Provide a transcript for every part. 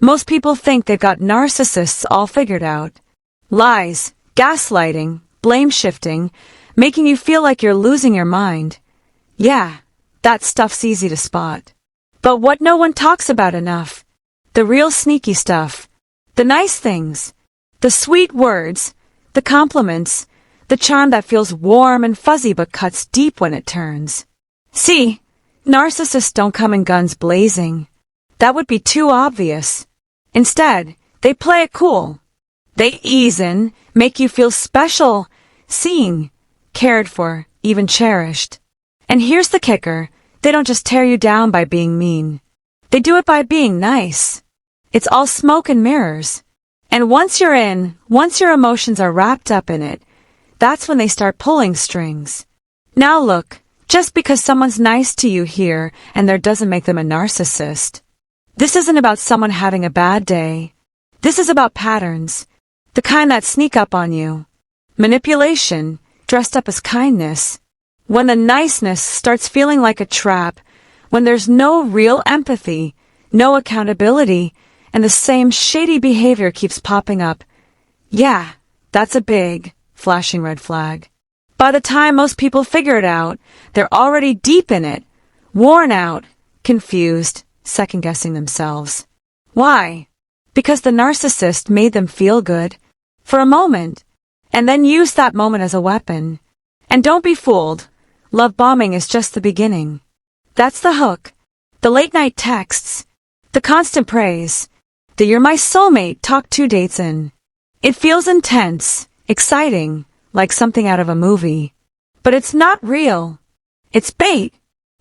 Most people think they've got narcissists all figured out. Lies, gaslighting, blame shifting, making you feel like you're losing your mind. Yeah, that stuff's easy to spot. But what no one talks about enough, the real sneaky stuff, the nice things, the sweet words, the compliments, the charm that feels warm and fuzzy but cuts deep when it turns. See, narcissists don't come in guns blazing. That would be too obvious. Instead, they play it cool. They ease in, make you feel special, seen, cared for, even cherished. And here's the kicker, they don't just tear you down by being mean. They do it by being nice. It's all smoke and mirrors. And once you're in, once your emotions are wrapped up in it, that's when they start pulling strings. Now look, just because someone's nice to you here and there doesn't make them a narcissist. This isn't about someone having a bad day. This is about patterns, the kind that sneak up on you. Manipulation, dressed up as kindness. When the niceness starts feeling like a trap, when there's no real empathy, no accountability, and the same shady behavior keeps popping up. Yeah, that's a big, flashing red flag. By the time most people figure it out, they're already deep in it, worn out, confused, second-guessing themselves. Why? Because the narcissist made them feel good, for a moment, and then used that moment as a weapon. And don't be fooled, love bombing is just the beginning. That's the hook, the late-night texts, the constant praise, the "you're my soulmate" talk 2 dates in. It feels intense, exciting, like something out of a movie. But it's not real. It's bait.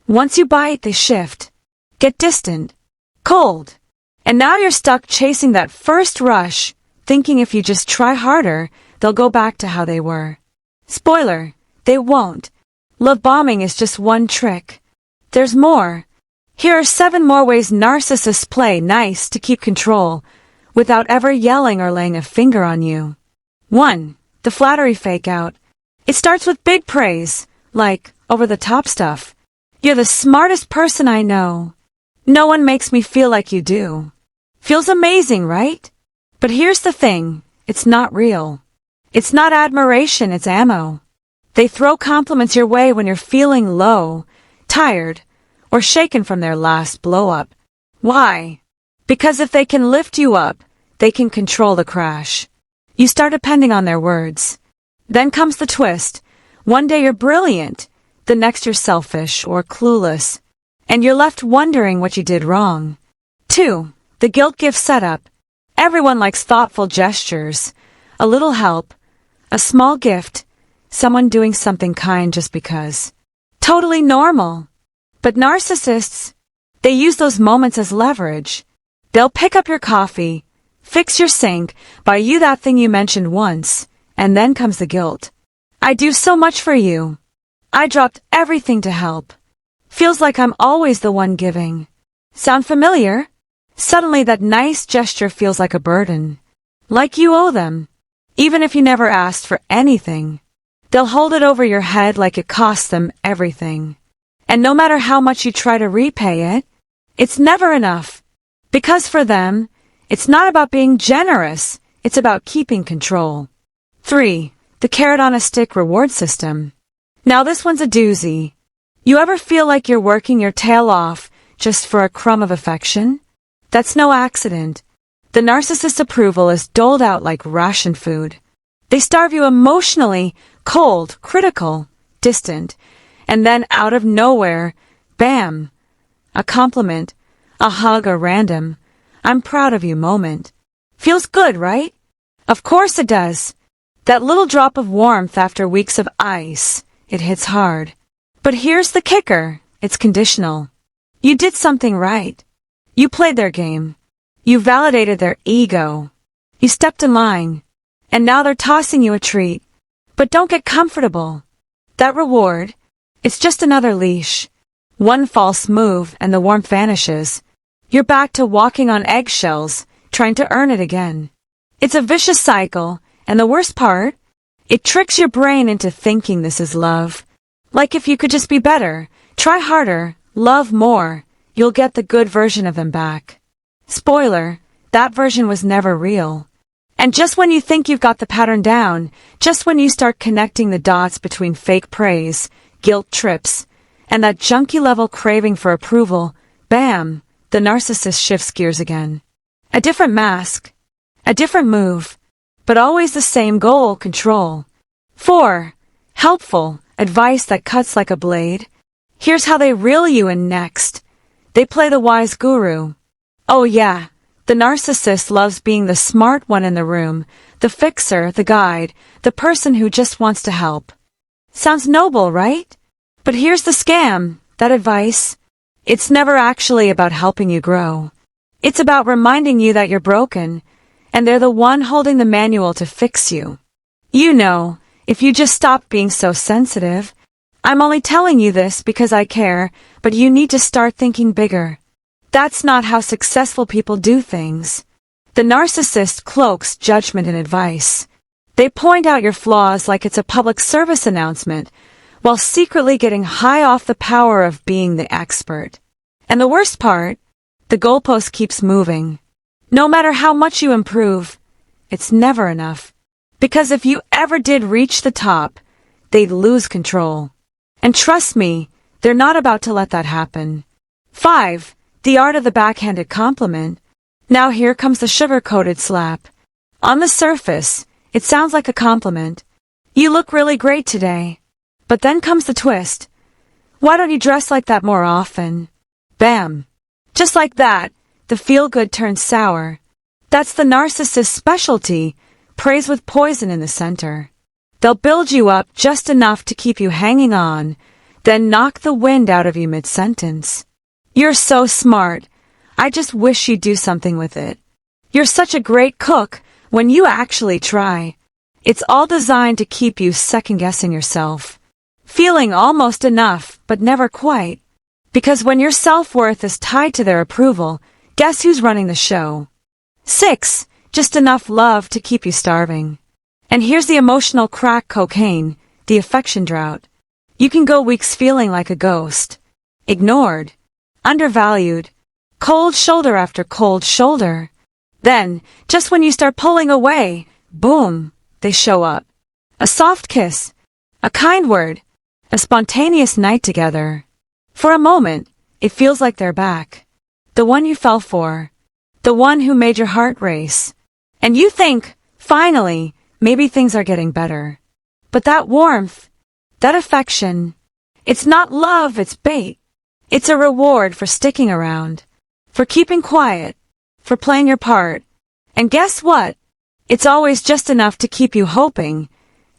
Once you bite, they shift, get distant, cold. And now you're stuck chasing that first rush, thinking if you just try harder, they'll go back to how they were. Spoiler, they won't. Love bombing is just one trick. There's more. Here are 7 more ways narcissists play nice to keep control, without ever yelling or laying a finger on you. 1. The flattery fake-out. It starts with big praise, like over-the-top stuff. You're the smartest person I know. No one makes me feel like you do. Feels amazing, right? But here's the thing, it's not real. It's not admiration, it's ammo. They throw compliments your way when you're feeling low, tired, or shaken from their last blow-up. Why? Because if they can lift you up, they can control the crash. You start depending on their words. Then comes the twist. One day you're brilliant, the next you're selfish or clueless, and you're left wondering what you did wrong. 2. The guilt gift setup. Everyone likes thoughtful gestures, a little help, a small gift, someone doing something kind just because. Totally normal. But narcissists, they use those moments as leverage. They'll pick up your coffee, fix your sink, buy you that thing you mentioned once, and then comes the guilt. I do so much for you. I dropped everything to help. Feels like I'm always the one giving. Sound familiar? Suddenly that nice gesture feels like a burden. Like you owe them. Even if you never asked for anything. They'll hold it over your head like it cost them everything. And no matter how much you try to repay it, it's never enough. Because for them, it's not about being generous, it's about keeping control. 3. The carrot-on-a-stick reward system. Now this one's a doozy. You ever feel like you're working your tail off just for a crumb of affection? That's no accident. The narcissist's approval is doled out like ration food. They starve you emotionally, cold, critical, distant, and then out of nowhere, bam! A compliment, a hug, a random, "I'm proud of you" moment. Feels good, right? Of course it does. That little drop of warmth after weeks of ice, it hits hard. But here's the kicker, it's conditional. You did something right. You played their game. You validated their ego. You stepped in line. And now they're tossing you a treat. But don't get comfortable. That reward, it's just another leash. One false move and the warmth vanishes. You're back to walking on eggshells, trying to earn it again. It's a vicious cycle, and the worst part? It tricks your brain into thinking this is love. Like if you could just be better, try harder, love more, you'll get the good version of them back. Spoiler, that version was never real. And just when you think you've got the pattern down, just when you start connecting the dots between fake praise, guilt trips, and that junkie-level craving for approval, bam, the narcissist shifts gears again. A different mask, a different move, but always the same goal: control. 4. Helpful advice that cuts like a blade. Here's how they reel you in next. They play the wise guru. Oh yeah, the narcissist loves being the smart one in the room, the fixer, the guide, the person who just wants to help. Sounds noble, right? But here's the scam, that advice. It's never actually about helping you grow. It's about reminding you that you're broken, and they're the one holding the manual to fix you. You know, if you just stop being so sensitive. I'm only telling you this because I care, but you need to start thinking bigger. That's not how successful people do things. The narcissist cloaks judgment in advice. They point out your flaws like it's a public service announcement, while secretly getting high off the power of being the expert. And the worst part, the goalpost keeps moving. No matter how much you improve, it's never enough. Because if you ever did reach the top, they'd lose control. And trust me, they're not about to let that happen. 5. The art of the backhanded compliment. Now here comes the sugar-coated slap. On the surface, it sounds like a compliment. You look really great today. But then comes the twist. Why don't you dress like that more often? Bam. Just like that, the feel-good turns sour. That's the narcissist's specialty, praise with poison in the center. They'll build you up just enough to keep you hanging on, then knock the wind out of you mid-sentence. You're so smart. I just wish you'd do something with it. You're such a great cook when you actually try. It's all designed to keep you second-guessing yourself. Feeling almost enough, but never quite. Because when your self-worth is tied to their approval, guess who's running the show? 6. Just enough love to keep you starving. And here's the emotional crack cocaine, the affection drought. You can go weeks feeling like a ghost. Ignored. Undervalued. Cold shoulder after cold shoulder. Then, just when you start pulling away, boom, they show up. A soft kiss. A kind word. A spontaneous night together. For a moment, it feels like they're back. The one you fell for. The one who made your heart race. And you think, finally, maybe things are getting better. But that warmth, that affection, it's not love, it's bait. It's a reward for sticking around, for keeping quiet, for playing your part. And guess what? It's always just enough to keep you hoping,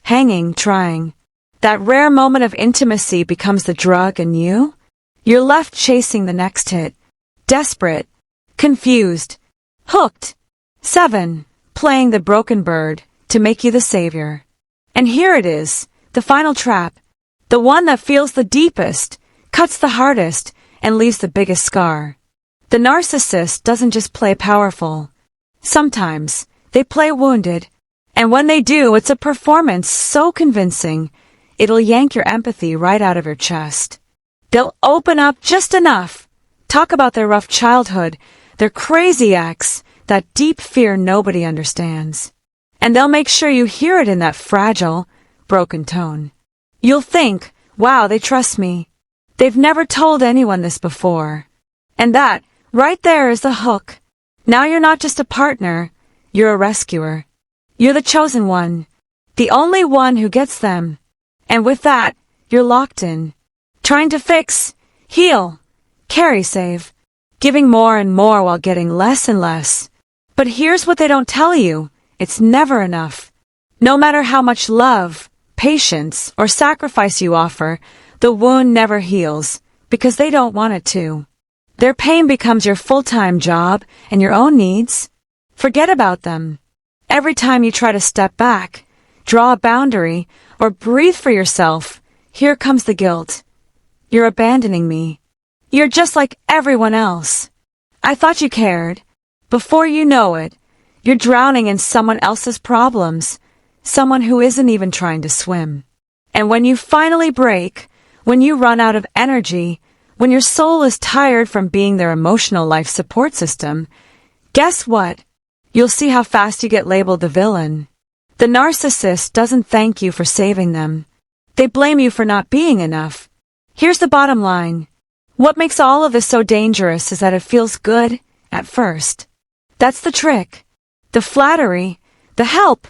hanging, trying. That rare moment of intimacy becomes the drug, and you're left chasing the next hit. Desperate, confused, hooked. 7. Playing the broken bird to make you the savior. And here it is, the final trap. The one that feels the deepest, cuts the hardest, and leaves the biggest scar. The narcissist doesn't just play powerful. Sometimes, they play wounded. And when they do, it's a performance so convincing, it'll yank your empathy right out of your chest. They'll open up just enough, talk about their rough childhood, their crazy ex, that deep fear nobody understands. And they'll make sure you hear it in that fragile, broken tone. You'll think, wow, they trust me. They've never told anyone this before. And that, right there, is the hook. Now you're not just a partner, you're a rescuer. You're the chosen one, the only one who gets them. And with that, you're locked in, trying to fix, heal, carry, save, giving more and more while getting less and less. But here's what they don't tell you. It's never enough. No matter how much love, patience, or sacrifice you offer, the wound never heals, because they don't want it to. Their pain becomes your full-time job and your own needs. Forget about them. Every time you try to step back, draw a boundary, or breathe for yourself, here comes the guilt. You're abandoning me. You're just like everyone else. I thought you cared. Before you know it, you're drowning in someone else's problems, someone who isn't even trying to swim. And when you finally break, when you run out of energy, when your soul is tired from being their emotional life support system, guess what? you'll see how fast you get labeled the villain. The narcissist doesn't thank you for saving them. They blame you for not being enough. Here's the bottom line. What makes all of this so dangerous is that it feels good at first. That's the trick. The flattery, the help,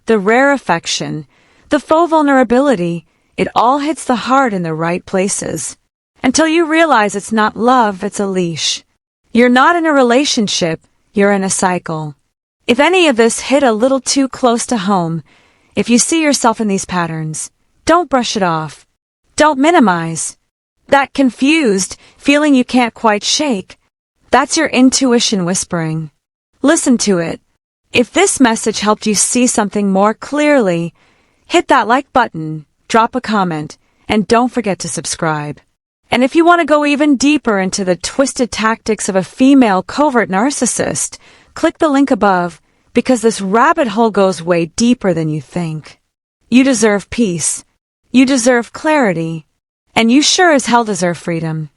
the rare affection, the faux vulnerability, it all hits the heart in the right places. Until you realize it's not love, it's a leash. You're not in a relationship, you're in a cycle. If any of this hit a little too close to home, if you see yourself in these patterns, don't brush it off. Don't minimize. That confused feeling you can't quite shake, that's your intuition whispering. Listen to it. If this message helped you see something more clearly, hit that like button, drop a comment, and don't forget to subscribe. And if you want to go even deeper into the twisted tactics of a female covert narcissist, click the link above, because this rabbit hole goes way deeper than you think. You deserve peace. You deserve clarity. And you sure as hell deserve freedom.